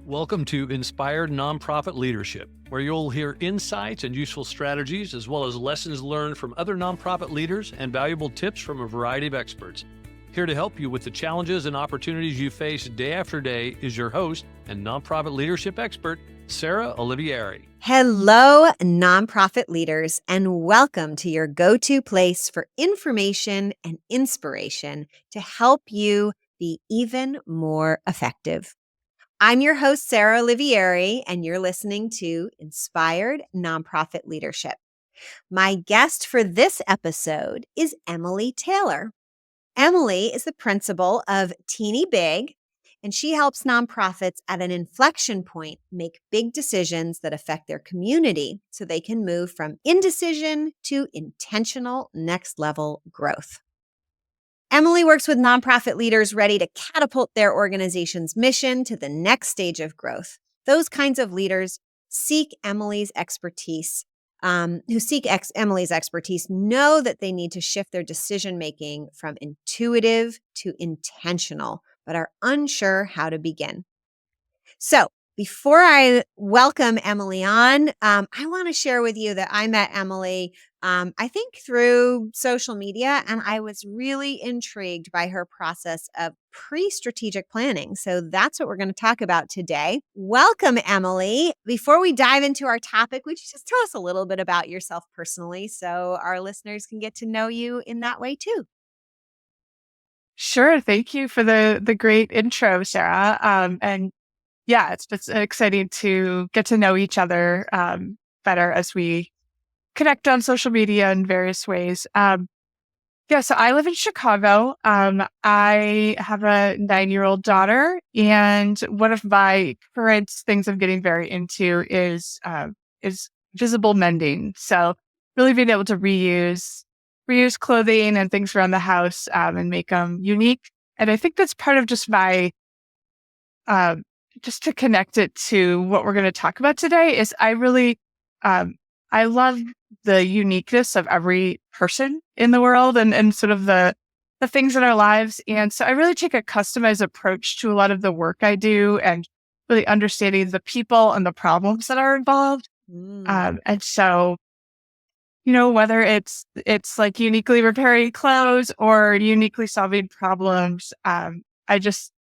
Welcome to Inspired Nonprofit Leadership, where you'll hear insights and useful strategies, as well as lessons learned from other nonprofit leaders and valuable tips from a variety of experts. Here to help you with the challenges and opportunities you face day after day is your host and nonprofit leadership expert, Sarah Olivieri. Hello, nonprofit leaders, and welcome to your go-to place for information and inspiration to help you be even more effective. I'm your host, Sarah Olivieri, and you're listening to Inspired Nonprofit Leadership. My guest for this episode is Emily Taylor. Emily is the principal of teenyBIG, and she helps nonprofits at an inflection point make big decisions that affect their community so they can move from indecision to intentional next level growth. Emily works with nonprofit leaders ready to catapult their organization's mission to the next stage of growth. Those kinds of leaders seek Emily's expertise, Emily's expertise know that they need to shift their decision-making from intuitive to intentional, but are unsure how to begin. So before I welcome Emily on, I want to share with you that I met Emily, I think through social media, and I was really intrigued by her process of pre-strategic planning. So that's what we're going to talk about today. Welcome, Emily. Before we dive into our topic, would you just tell us a little bit about yourself personally so our listeners can get to know you in that way too? Sure. Thank you for the great intro, Sarah. And yeah, it's just exciting to get to know each other better as we connect on social media in various ways. So I live in Chicago. I have a 9-year-old daughter, and one of my current things I'm getting very into is visible mending. So really being able to reuse clothing and things around the house and make them unique. And I think that's part of just my just to connect it to what we're going to talk about today is I really, I love the uniqueness of every person in the world and sort of the things in our lives. And so I really take a customized approach to a lot of the work I do and really understanding the people and the problems that are involved. And so, whether it's like uniquely repairing clothes or uniquely solving problems,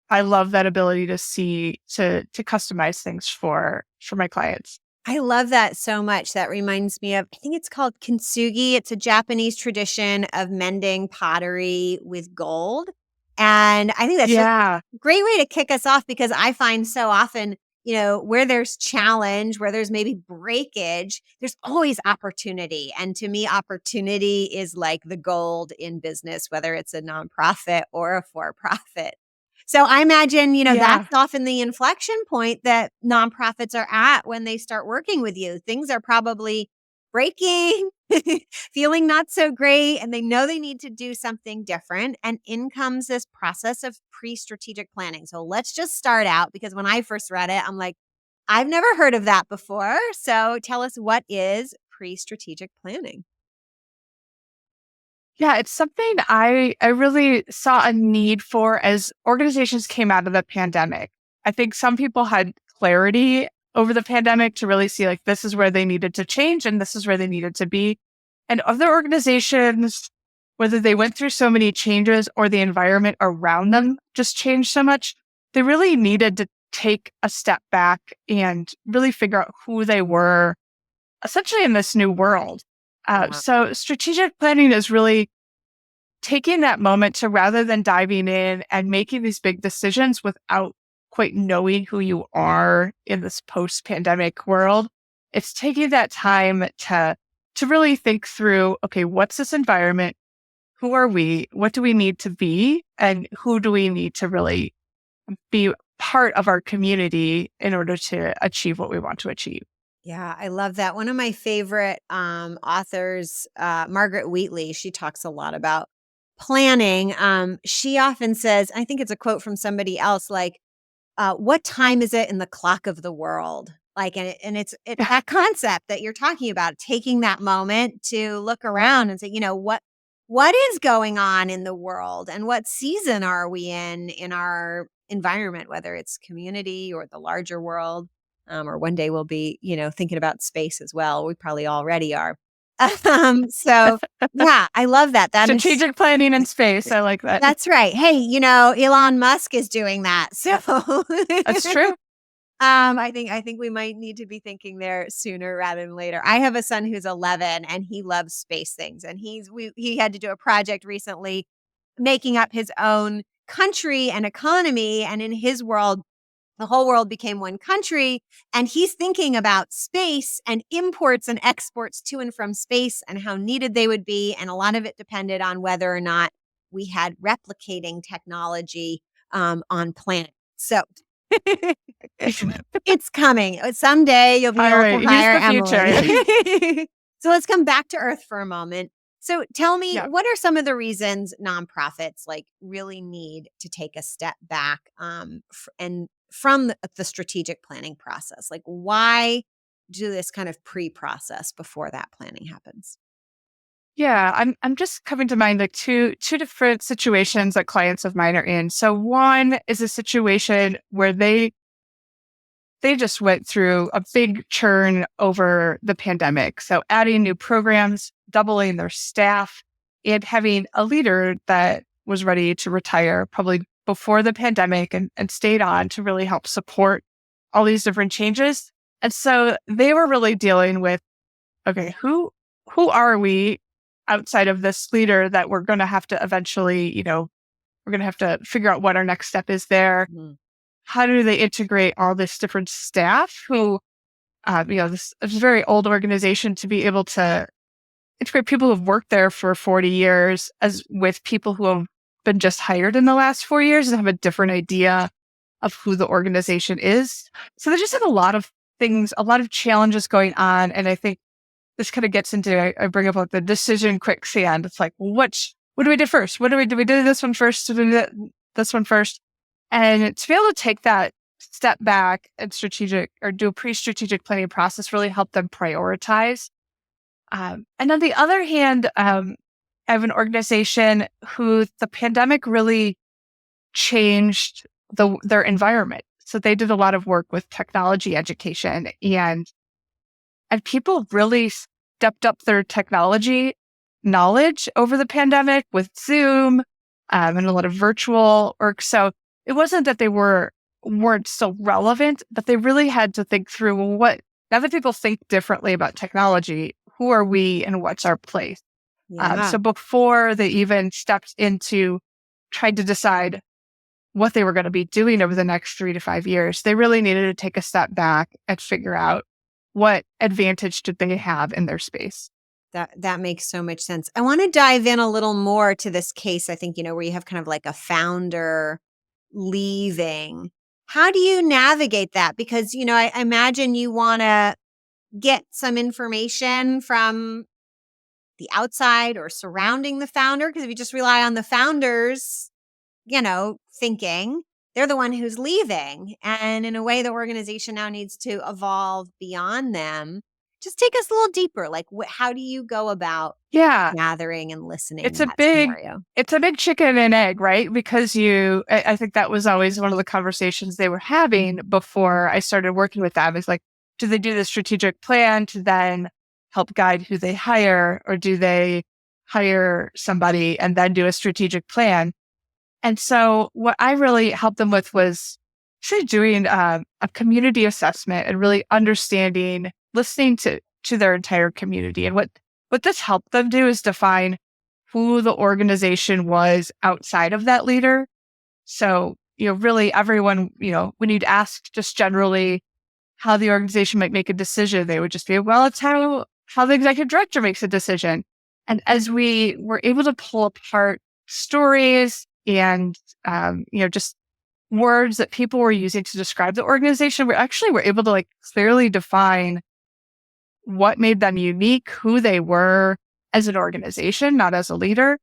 I love that ability to customize things for my clients. I love that so much. That reminds me of, I think it's called kintsugi. It's a Japanese tradition of mending pottery with gold. And I think that's just a great way to kick us off because I find so often, where there's challenge, where there's maybe breakage, there's always opportunity. And to me, opportunity is like the gold in business, whether it's a nonprofit or a for-profit. So I imagine, that's often the inflection point that nonprofits are at when they start working with you. Things are probably breaking, feeling not so great, and they know they need to do something different. And in comes this process of pre-strategic planning. So let's just start out because when I first read it, I'm like, I've never heard of that before. So tell us, what is pre-strategic planning? Yeah, it's something I really saw a need for as organizations came out of the pandemic. I think some people had clarity over the pandemic to really see like this is where they needed to change and this is where they needed to be. And other organizations, whether they went through so many changes or the environment around them just changed so much, they really needed to take a step back and really figure out who they were essentially in this new world. So strategic planning is really taking that moment to rather than diving in and making these big decisions without quite knowing who you are in this post-pandemic world. It's taking that time to really think through, okay, what's this environment? Who are we? What do we need to be? And who do we need to really be part of our community in order to achieve what we want to achieve? Yeah, I love that. One of my favorite authors, Margaret Wheatley, she talks a lot about planning. She often says, I think it's a quote from somebody else, like, what time is it in the clock of the world? Like, and it's that concept that you're talking about, taking that moment to look around and say, what is going on in the world and what season are we in our environment, whether it's community or the larger world, or one day we'll be, thinking about space as well. We probably already are. So yeah, I love that. That is Strategic planning in space. I like that. that's right. Hey, Elon Musk is doing that. So That's true. I think we might need to be thinking there sooner rather than later. I have a son who's 11 and he loves space things, and he had to do a project recently making up his own country and economy, and in his world the whole world became one country, and he's thinking about space and imports and exports to and from space and how needed they would be, and a lot of it depended on whether or not we had replicating technology on planet. So it's coming. Someday you'll be All able right, to hire here's the Emily. So let's come back to Earth for a moment. So tell me, Yeah. what are some of the reasons nonprofits really need to take a step back and from the strategic planning process? Like, why do this kind of pre-process before that planning happens? Yeah, I'm just coming to mind like two different situations that clients of mine are in. So one is a situation where they just went through a big churn over the pandemic. So adding new programs, doubling their staff, and having a leader that was ready to retire probably before the pandemic and stayed on to really help support all these different changes. And so they were really dealing with, okay, who are we outside of this leader that we're going to have to eventually, we're going to have to figure out what our next step is there. Mhm. How do they integrate all this different staff who, this is a very old organization, to be able to integrate people who've worked there for 40 years as with people who have been just hired in the last 4 years and have a different idea of who the organization is. So they just have a lot of things, a lot of challenges going on. And I think this kind of gets into, I bring up like the decision quicksand. It's like, what do we do first? Do we do this one first? Do we do this one first? And to be able to take that step back and do a pre-strategic planning process really help them prioritize. And on the other hand, I have an organization who the pandemic really changed their environment. So they did a lot of work with technology education, and people really stepped up their technology knowledge over the pandemic with Zoom and a lot of virtual work. So it wasn't that they weren't still relevant, but they really had to think through, well, now that people think differently about technology, who are we and what's our place? Yeah. So before they even stepped into trying to decide what they were going to be doing over the next 3 to 5 years, they really needed to take a step back and figure out what advantage did they have in their space. That makes so much sense. I want to dive in a little more to this case, I think, where you have kind of like a founder leaving. How do you navigate that? Because, I imagine you want to get some information from the outside or surrounding the founder, because if you just rely on the founders, thinking, they're the one who's leaving. And in a way, the organization now needs to evolve beyond them. Just take us a little deeper. Like, how do you go about gathering and listening It's in a that big scenario? It's a big chicken and egg, right? Because I think that was always one of the conversations they were having before I started working with them, is like, do they do the strategic plan to then help guide who they hire, or do they hire somebody and then do a strategic plan? And so what I really helped them with was actually doing a community assessment and really understanding, listening to their entire community. And what this helped them do is define who the organization was outside of that leader. So, really everyone, when you'd ask just generally how the organization might make a decision, they would just be, well, it's how the executive director makes a decision. And as we were able to pull apart stories and, just words that people were using to describe the organization, we actually were able to clearly define what made them unique, who they were as an organization, not as a leader.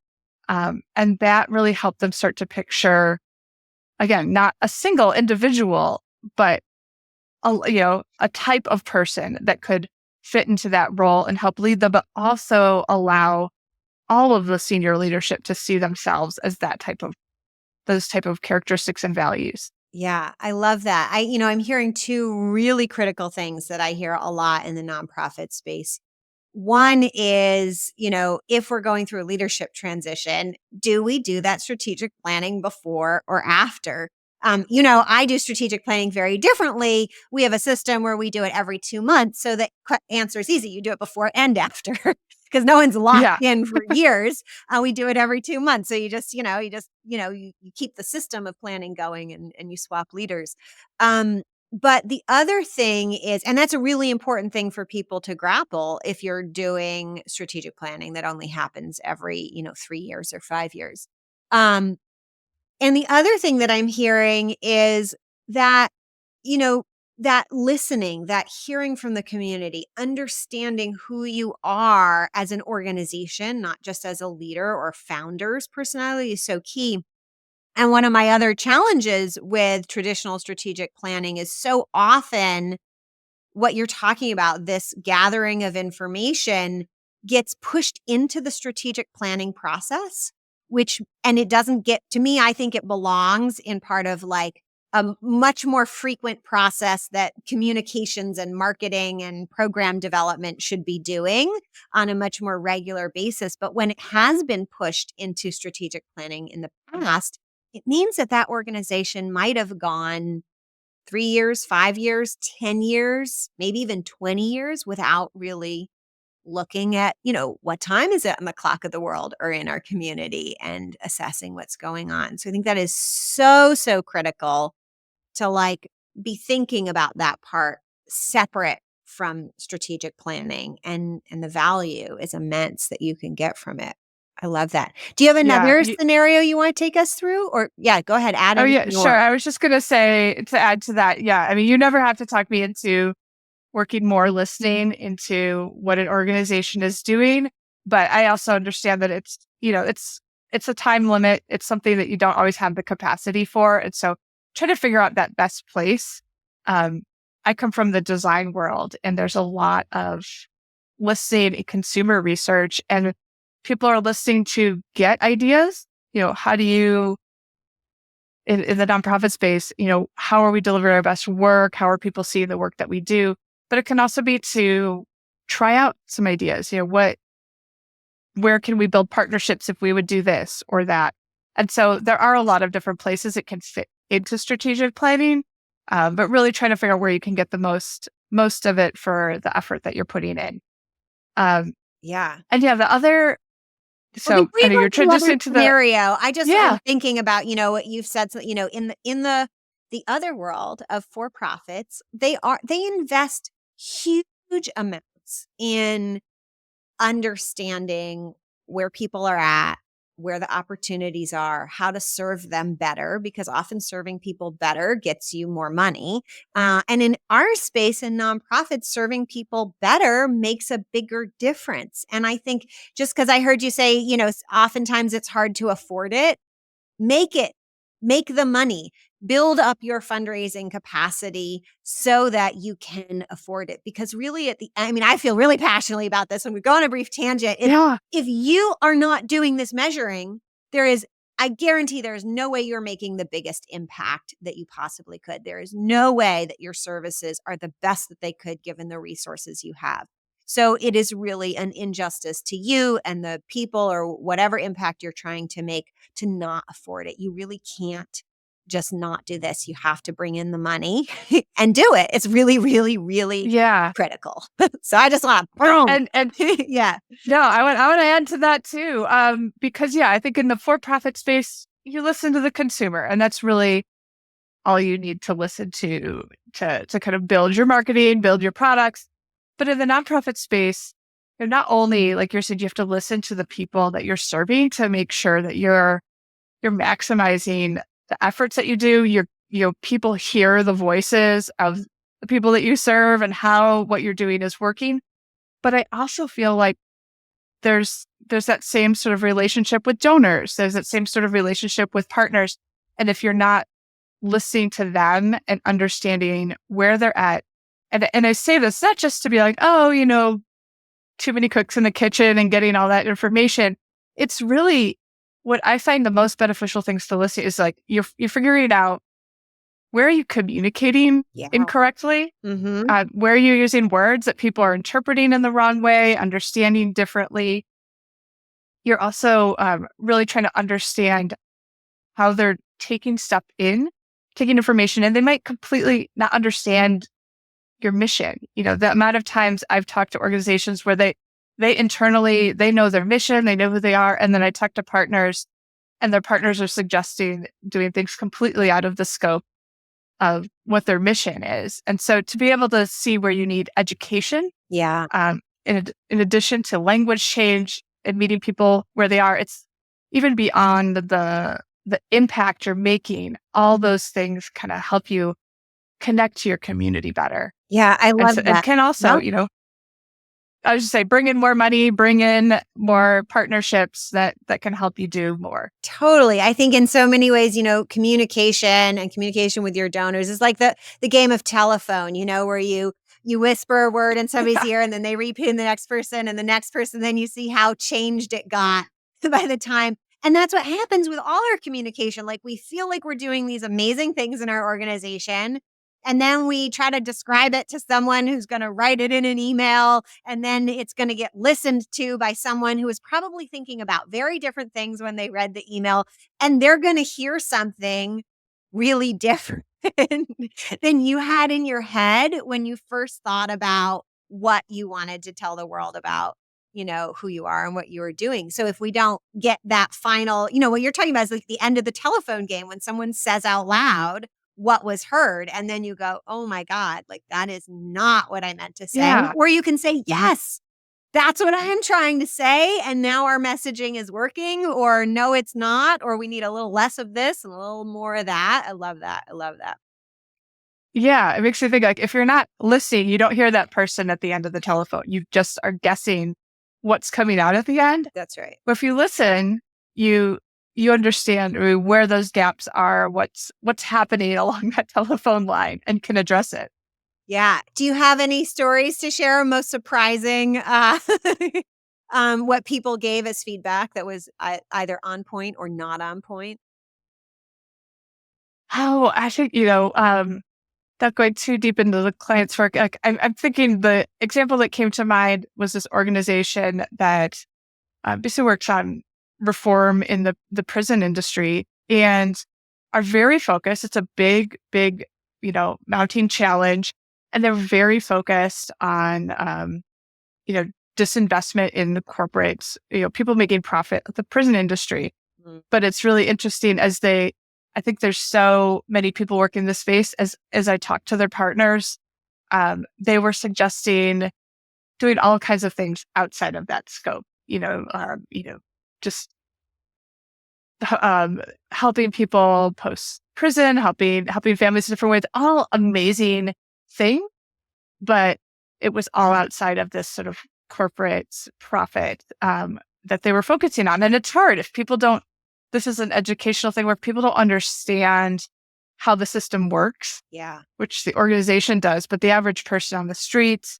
And that really helped them start to picture, again, not a single individual, but a type of person that could fit into that role and help lead them, but also allow all of the senior leadership to see themselves as that type of those type of characteristics and values. Yeah, I love that. I'm hearing two really critical things that I hear a lot in the nonprofit space. One is, if we're going through a leadership transition, do we do that strategic planning before or after? I do strategic planning very differently. We have a system where we do it every 2 months. So the answer is easy. You do it before and after because no one's locked Yeah. in for years. We do it every 2 months. So you keep the system of planning going and you swap leaders. But the other thing is, and that's a really important thing for people to grapple if you're doing strategic planning that only happens every, 3 years or 5 years. And the other thing that I'm hearing is that, that listening, that hearing from the community, understanding who you are as an organization, not just as a leader or founder's personality is so key. And one of my other challenges with traditional strategic planning is so often what you're talking about, this gathering of information gets pushed into the strategic planning process, and it doesn't get to me. I think it belongs in part of like a much more frequent process that communications and marketing and program development should be doing on a much more regular basis. But when it has been pushed into strategic planning in the past, it means that organization might have gone 3 years, 5 years, 10 years, maybe even 20 years without really looking at, what time is it on the clock of the world or in our community and assessing what's going on. So I think that is so, so critical to like be thinking about that part separate from strategic planning, and the value is immense that you can get from it. I love that. Do you have Yeah. another scenario you want to take us through? Or yeah, go ahead. Add Oh, yeah, anything sure. more. I was just going to say, to add to that, yeah, I mean, you never have to talk me into working more listening into what an organization is doing. But I also understand that it's a time limit. It's something that you don't always have the capacity for. And so try to figure out that best place. I come from the design world, and there's a lot of listening and consumer research, and people are listening to get ideas. How do you, in the nonprofit space, how are we delivering our best work? How are people seeing the work that we do? But it can also be to try out some ideas. Where can we build partnerships if we would do this or that? And so there are a lot of different places it can fit into strategic planning, but really trying to figure out where you can get the most of it for the effort that you're putting in. Yeah. And yeah, the other, so before you I know go you're to the other transitioning to the, scenario, I just yeah, am thinking about, what you've said, so, in the other world of for-profits, they invest huge amounts in understanding where people are at, where the opportunities are, how to serve them better, because often serving people better gets you more money. And in our space in nonprofits, serving people better makes a bigger difference. And I think just because I heard you say, oftentimes it's hard to afford it, make the money, build up your fundraising capacity so that you can afford it. Because really I feel really passionately about this, and we go on a brief tangent. yeah, If you are not doing this measuring, I guarantee there is no way you're making the biggest impact that you possibly could. There is no way that your services are the best that they could given the resources you have. So it is really an injustice to you and the people or whatever impact you're trying to make to not afford it. You really can't just not do this. You have to bring in the money and do it. It's really, really, really yeah. critical. So I just want to boom. And Yeah. no, I want to add to that too. Because yeah, I think in the for-profit space, you listen to the consumer, and that's really all you need to listen to kind of build your marketing, build your products. But in the nonprofit space, not only, like you said, you have to listen to the people that you're serving to make sure that you're maximizing the efforts that you do. People hear the voices of the people that you serve and how what you're doing is working. But I also feel like there's that same sort of relationship with donors. There's that same sort of relationship with partners. And if you're not listening to them and understanding where they're at, and I say this not just to be like, oh, too many cooks in the kitchen and getting all that information. It's really what I find the most beneficial things to listen is like you're figuring out where are you communicating Yeah. incorrectly, Mm-hmm. where you're using words that people are interpreting in the wrong way, understanding differently. You're also really trying to understand how they're taking stuff in, taking information, and they might completely not understand your mission. The amount of times I've talked to organizations where they internally, they know their mission, they know who they are. And then I talk to partners and their partners are suggesting doing things completely out of the scope of what their mission is. And so to be able to see where you need education, Yeah. in addition to language change and meeting people where they are, it's even beyond the impact you're making. All those things kind of help you connect to your community better. Yeah. I And love so, and that. can also, Yep. I would just say, bring in more money, bring in more partnerships that can help you do more. Totally. I think in so many ways, communication and communication with your donors is like the game of telephone, where you whisper a word in somebody's ear and then they repeat in the next person and the next person, then you see how changed it got by the time. And that's what happens with all our communication. Like we feel like we're doing these amazing things in our organization. And then we try to describe it to someone who's going to write it in an email. And then it's going to get listened to by someone who is probably thinking about very different things when they read the email. And they're going to hear something really different than you had in your head when you first thought about what you wanted to tell the world about, who you are and what you are doing. So if we don't get that final, what you're talking about is like the end of the telephone game when someone says out loud what was heard. And then you go, oh my God, like that is not what I meant to say. Yeah. Or you can say, yes, that's what I'm trying to say. And now our messaging is working, or no, it's not, or we need a little less of this and a little more of that. I love that. I love that. Yeah. It makes you think like if you're not listening, you don't hear that person at the end of the telephone. You just are guessing what's coming out at the end. That's right. But if you listen, you understand where those gaps are, what's happening along that telephone line and can address it. Yeah. Do you have any stories to share? Most surprising, what people gave as feedback that was either on point or not on point? Oh, I think, not going too deep into the client's work. Like, I'm thinking the example that came to mind was this organization that basically works on reform in the prison industry and are very focused. It's a big, big, mounting challenge. And they're very focused on, disinvestment in the corporates, people making profit of the prison industry. Mm. But it's really interesting I think there's so many people working in this space as I talked to their partners, they were suggesting doing all kinds of things outside of that scope, just helping people post prison, helping families in different ways, all amazing thing, but it was all outside of this sort of corporate profit that they were focusing on. And it's hard if people don't, this is an educational thing where people don't understand how the system works, Yeah. which the organization does, but the average person on the streets,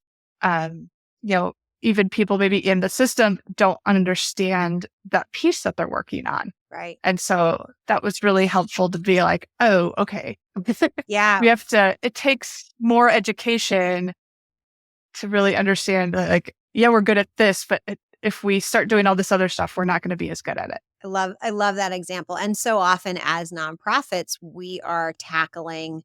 even people maybe in the system don't understand that piece that they're working on. Right. And so that was really helpful to be like, oh, okay. Yeah. It takes more education to really understand that, like, yeah, we're good at this, but if we start doing all this other stuff, we're not going to be as good at it. I love that example. And so often as nonprofits, we are tackling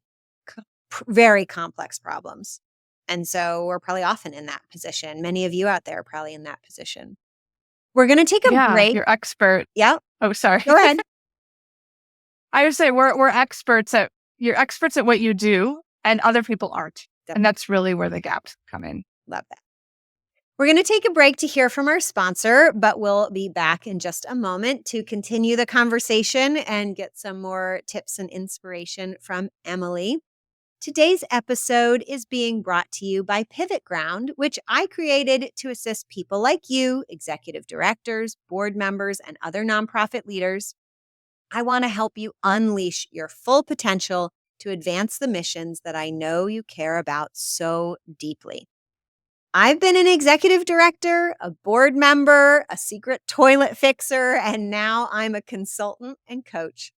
very complex problems. And so we're probably often in that position. Many of you out there are probably in that position. We're going to take a break. You're expert. Yep. Oh, sorry. Go ahead. I would say you're experts at what you do and other people aren't. And that's really where the gaps come in. Love that. We're going to take a break to hear from our sponsor, but we'll be back in just a moment to continue the conversation and get some more tips and inspiration from Emily. Today's episode is being brought to you by Pivot Ground, which I created to assist people like you, executive directors, board members, and other nonprofit leaders. I want to help you unleash your full potential to advance the missions that I know you care about so deeply. I've been an executive director, a board member, a secret toilet fixer, and now I'm a consultant and coach.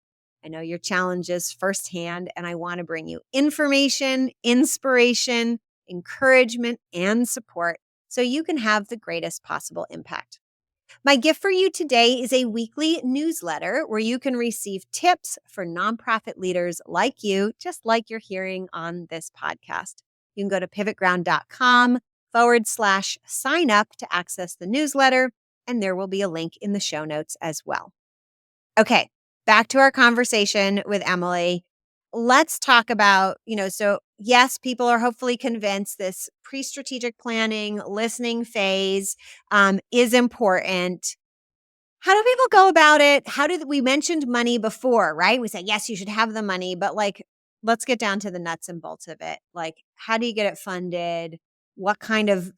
I know your challenges firsthand, and I want to bring you information, inspiration, encouragement, and support so you can have the greatest possible impact. My gift for you today is a weekly newsletter where you can receive tips for nonprofit leaders like you, just like you're hearing on this podcast. You can go to pivotground.com/sign up to access the newsletter, and there will be a link in the show notes as well. Okay, back to our conversation with Emily. Let's talk about, so yes, people are hopefully convinced this pre-strategic planning, listening phase is important. How do people go about it? We mentioned money before, right? We said, yes, you should have the money, but let's get down to the nuts and bolts of it. Like, how do you get it funded? What kind of,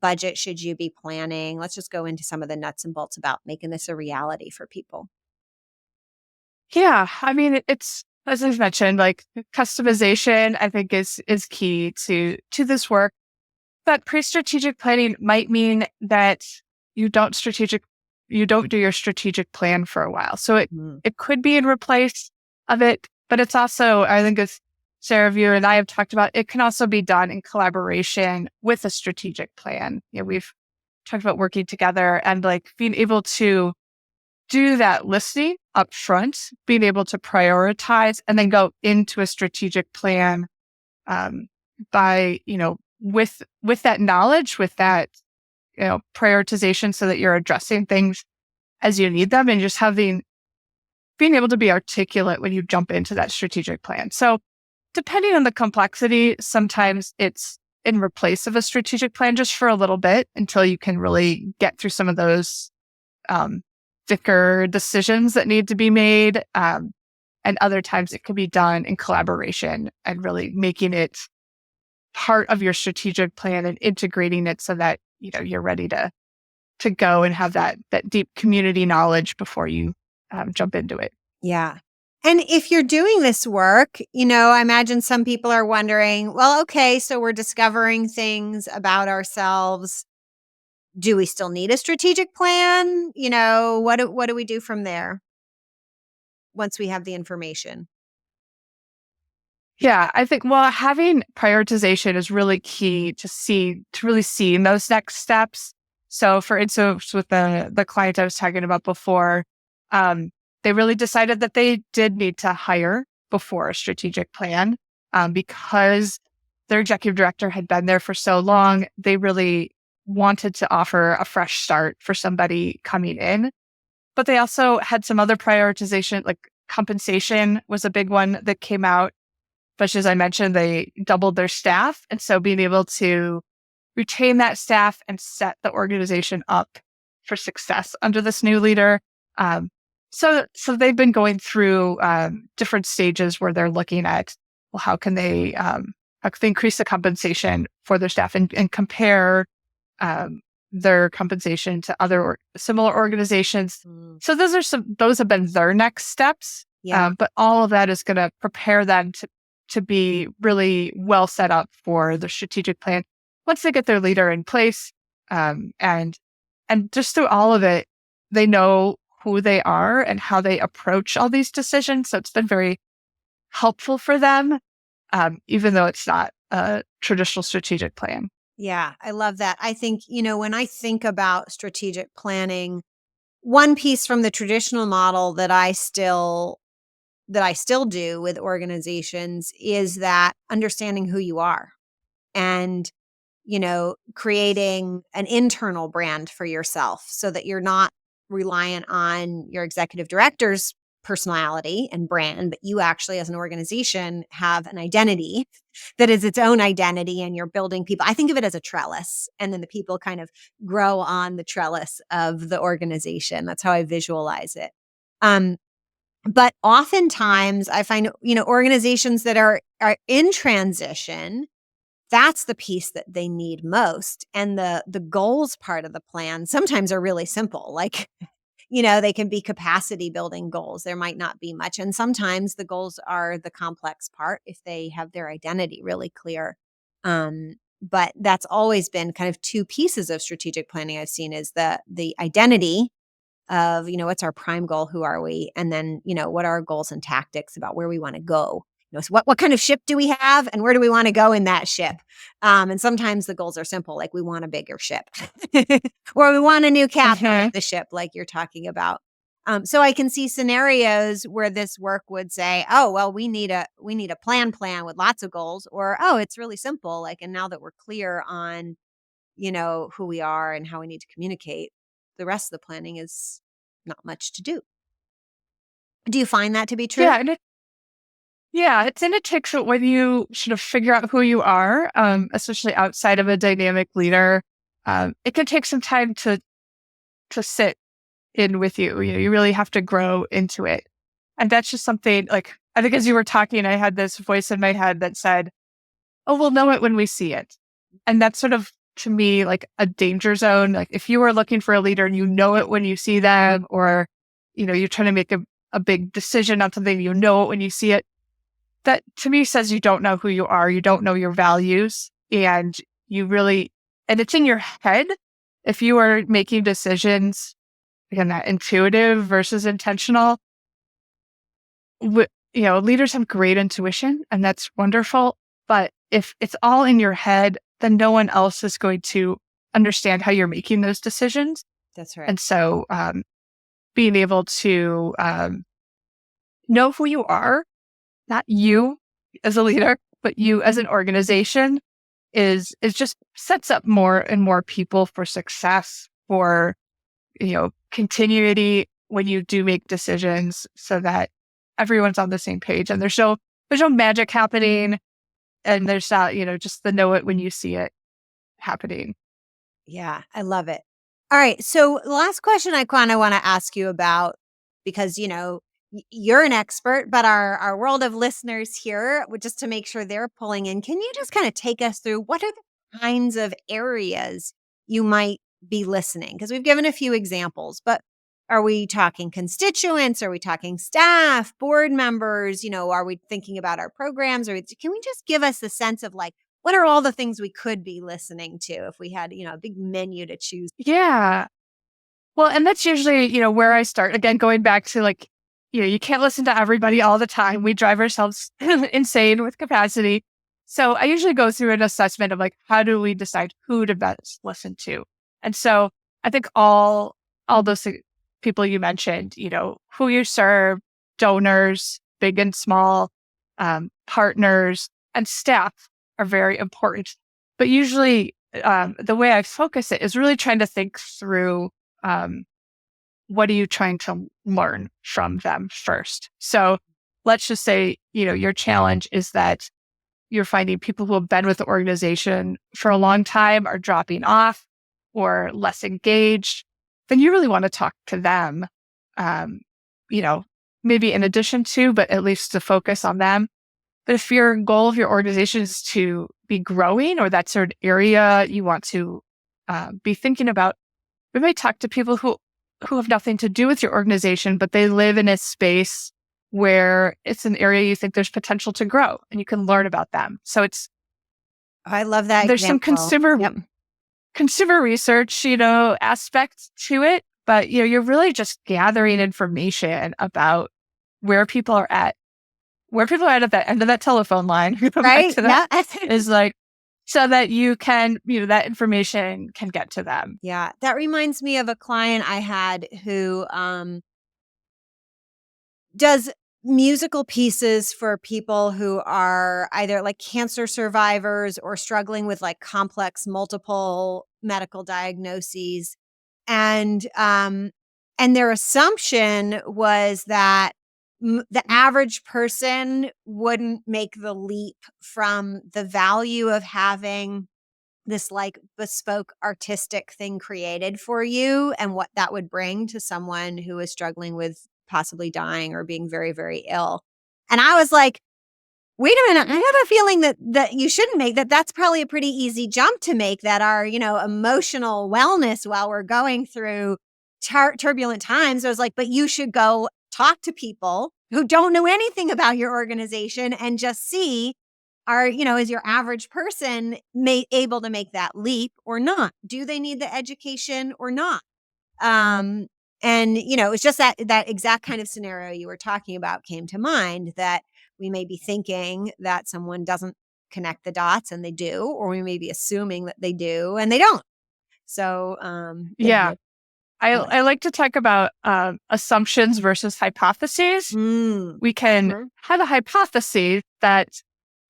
budget should you be planning? Let's just go into some of the nuts and bolts about making this a reality for people. Yeah, I mean, it's as I've mentioned, like customization, I think is key to this work. But pre-strategic planning might mean that you don't do your strategic plan for a while. So it could be in replace of it, but it's also, I think as Sarah, you and I have talked about, it can also be done in collaboration with a strategic plan. We've talked about working together and like being able to do that listening up front, being able to prioritize and then go into a strategic plan by, with that knowledge, with that, prioritization so that you're addressing things as you need them and just being able to be articulate when you jump into that strategic plan. So depending on the complexity, sometimes it's in replace of a strategic plan just for a little bit until you can really get through some of those thicker decisions that need to be made. And other times it can be done in collaboration and really making it part of your strategic plan and integrating it so that, you're ready to go and have that deep community knowledge before you jump into it. Yeah. And if you're doing this work, I imagine some people are wondering, well, okay, so we're discovering things about ourselves. Do we still need a strategic plan? What do we do from there once we have the information? Yeah, I think, having prioritization is really key to really see those next steps. So for instance, with the client I was talking about before, they really decided that they did need to hire before a strategic plan because their executive director had been there for so long. They really wanted to offer a fresh start for somebody coming in. But they also had some other prioritization, like compensation was a big one that came out. But as I mentioned, they doubled their staff. And so being able to retain that staff and set the organization up for success under this new leader. So they've been going through different stages where they're looking at, well, how can they increase the compensation for their staff and compare their compensation to other similar organizations. So those have been their next steps. Yeah. But all of that is going to prepare them to be really well set up for the strategic plan once they get their leader in place. And just through all of it, they know who they are and how they approach all these decisions. So it's been very helpful for them, even though it's not a traditional strategic plan. Yeah, I love that. I think, when I think about strategic planning, one piece from the traditional model that I still do with organizations is that understanding who you are and, creating an internal brand for yourself so that you're not reliant on your executive director's personality and brand, but you actually as an organization have an identity that is its own identity and you're building people. I think of it as a trellis and then the people kind of grow on the trellis of the organization. That's how I visualize it. But oftentimes I find, organizations that are in transition, that's the piece that they need most. And the goals part of the plan sometimes are really simple. Like, they can be capacity building goals. There might not be much. And sometimes the goals are the complex part if they have their identity really clear. But that's always been kind of two pieces of strategic planning I've seen is the identity of, what's our prime goal? Who are we? And then, what are our goals and tactics about where we want to go? So what kind of ship do we have and where do we want to go in that ship? And sometimes the goals are simple, like we want a bigger ship or we want a new captain of the ship, like you're talking about. So I can see scenarios where this work would say, oh, well, we need a plan with lots of goals, or, oh, it's really simple. Like, and now that we're clear on, who we are and how we need to communicate, the rest of the planning is not much to do. Do you find that to be true? It takes it when you sort of figure out who you are, especially outside of a dynamic leader. It can take some time to sit in with you. You really have to grow into it. And that's just something like, I think as you were talking, I had this voice in my head that said, oh, we'll know it when we see it. And that's sort of, to me, like a danger zone. Like if you were looking for a leader and you know it when you see them, or, you're trying to make a big decision on something, you know it when you see it. That to me says you don't know who you are. You don't know your values, and and it's in your head. If you are making decisions, again, that intuitive versus intentional, leaders have great intuition and that's wonderful. But if it's all in your head, then no one else is going to understand how you're making those decisions. That's right. And so being able to know who you are, not you as a leader, but you as an organization, is just sets up more and more people for success, for continuity when you do make decisions, so that everyone's on the same page and there's no magic happening, and there's not just the know it when you see it happening. Yeah, I love it. All right, so the last question I kind of want to ask you about, because you're an expert, but our world of listeners here, just to make sure they're pulling in, can you just kind of take us through what are the kinds of areas you might be listening? Because we've given a few examples, but are we talking constituents? Are we talking staff, board members? Are we thinking about our programs? Or can we just give us the sense of like, what are all the things we could be listening to if we had, a big menu to choose? Yeah. Well, and that's usually, where I start. Again, going back to like, you can't listen to everybody all the time. We drive ourselves insane with capacity. So I usually go through an assessment of like, how do we decide who to best listen to? And so I think all those people you mentioned, who you serve, donors, big and small, partners, and staff are very important. But usually the way I focus it is really trying to think through what are you trying to learn from them first? So let's just say, your challenge is that you're finding people who have been with the organization for a long time are dropping off or less engaged. Then you really want to talk to them, maybe in addition to, but at least to focus on them. But if your goal of your organization is to be growing, or that's an area you want to be thinking about, we might talk to people who have nothing to do with your organization, but they live in a space where it's an area you think there's potential to grow and you can learn about them. So I love that. There's example. Some consumer research, aspects to it, but you're really just gathering information about where people are at that end of that telephone line. Right? Is like, so that you can, that information can get to them. Yeah. That reminds me of a client I had who does musical pieces for people who are either like cancer survivors or struggling with like complex multiple medical diagnoses. And their assumption was that the average person wouldn't make the leap from the value of having this like bespoke artistic thing created for you and what that would bring to someone who is struggling with possibly dying or being very, very ill. And I was like, wait a minute, I have a feeling that you shouldn't make that. That's probably a pretty easy jump to make, that our, emotional wellness while we're going through turbulent times. I was like, but you should go talk to people who don't know anything about your organization and just see, is your average person able to make that leap or not? Do they need the education or not? And, it's just that exact kind of scenario you were talking about came to mind, that we may be thinking that someone doesn't connect the dots and they do, or we may be assuming that they do and they don't. So, Yeah. I like to talk about assumptions versus hypotheses. We can have a hypothesis that,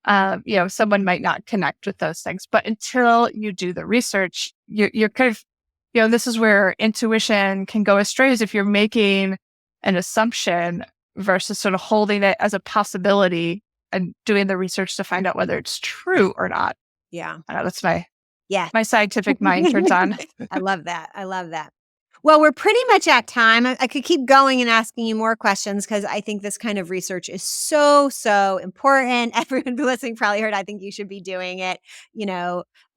someone might not connect with those things. But until you do the research, you're kind of, this is where intuition can go astray, is if you're making an assumption versus sort of holding it as a possibility and doing the research to find out whether it's true or not. Yeah. That's my scientific mind turns on. I love that. Well, we're pretty much at time. I could keep going and asking you more questions because I think this kind of research is so, so important. Everyone listening probably heard, I think you should be doing it,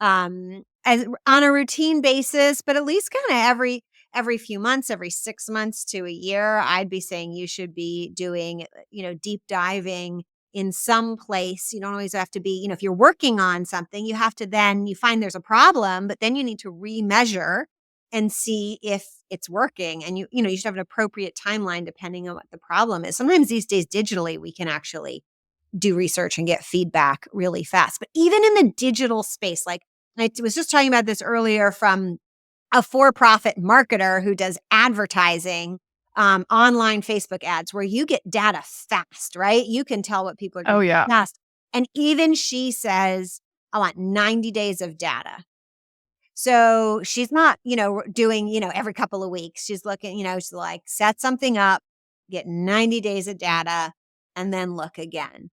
as on a routine basis, but at least kind of every few months, every 6 months to a year. I'd be saying you should be doing, deep diving in some place. You don't always have to be, if you're working on something, you have to then, you find there's a problem, but then you need to remeasure and see if it's working. And you should have an appropriate timeline depending on what the problem is. Sometimes these days digitally, we can actually do research and get feedback really fast. But even in the digital space, like I was just talking about this earlier from a for-profit marketer who does advertising, online Facebook ads, where you get data fast, right? You can tell what people are doing fast. And even she says, I want 90 days of data. So she's not, doing, every couple of weeks. She's looking, she's like, set something up, get 90 days of data, and then look again.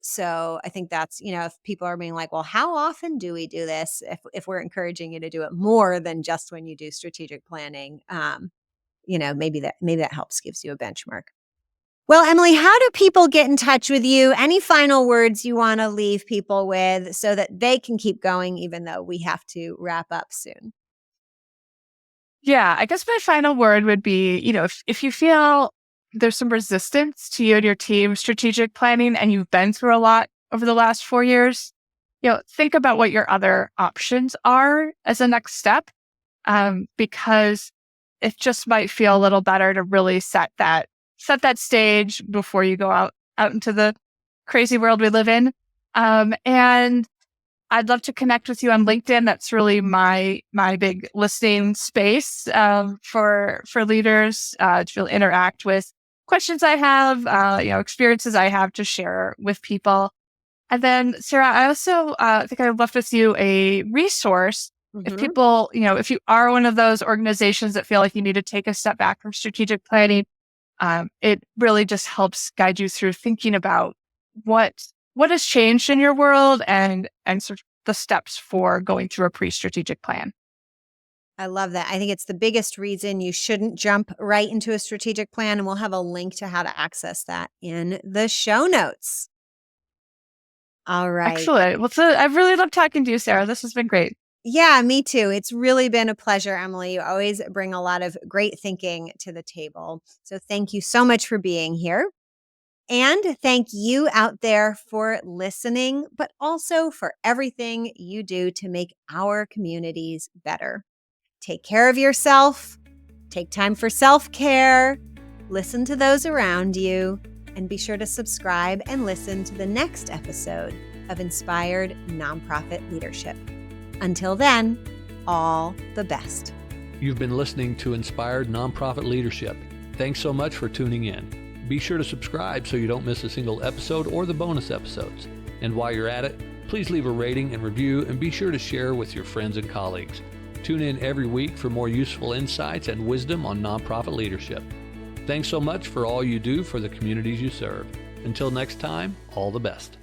So I think that's, if people are being like, well, how often do we do this? If we're encouraging you to do it more than just when you do strategic planning, maybe that helps, gives you a benchmark. Well, Emily, how do people get in touch with you? Any final words you want to leave people with so that they can keep going, even though we have to wrap up soon? Yeah, I guess my final word would be, if you feel there's some resistance to you and your team strategic planning and you've been through a lot over the last 4 years, think about what your other options are as a next step, because it just might feel a little better to really set that stage before you go out into the crazy world we live in. And I'd love to connect with you on LinkedIn. That's really my big listening space for leaders to really interact with questions I have, experiences I have to share with people. And then, Sarah, I also think I left with you a resource. If people, if you are one of those organizations that feel like you need to take a step back from strategic planning, it really just helps guide you through thinking about what has changed in your world and sort of the steps for going through a pre-strategic plan. I love that. I think it's the biggest reason you shouldn't jump right into a strategic plan, and we'll have a link to how to access that in the show notes. All right. Excellent. Well, I've really loved talking to you, Sarah. This has been great. Yeah, me too. It's really been a pleasure, Emily. You always bring a lot of great thinking to the table. So thank you so much for being here. And thank you out there for listening, but also for everything you do to make our communities better. Take care of yourself, take time for self-care, listen to those around you, and be sure to subscribe and listen to the next episode of Inspired Nonprofit Leadership. Until then, all the best. You've been listening to Inspired Nonprofit Leadership. Thanks so much for tuning in. Be sure to subscribe so you don't miss a single episode or the bonus episodes. And while you're at it, please leave a rating and review, and be sure to share with your friends and colleagues. Tune in every week for more useful insights and wisdom on nonprofit leadership. Thanks so much for all you do for the communities you serve. Until next time, all the best.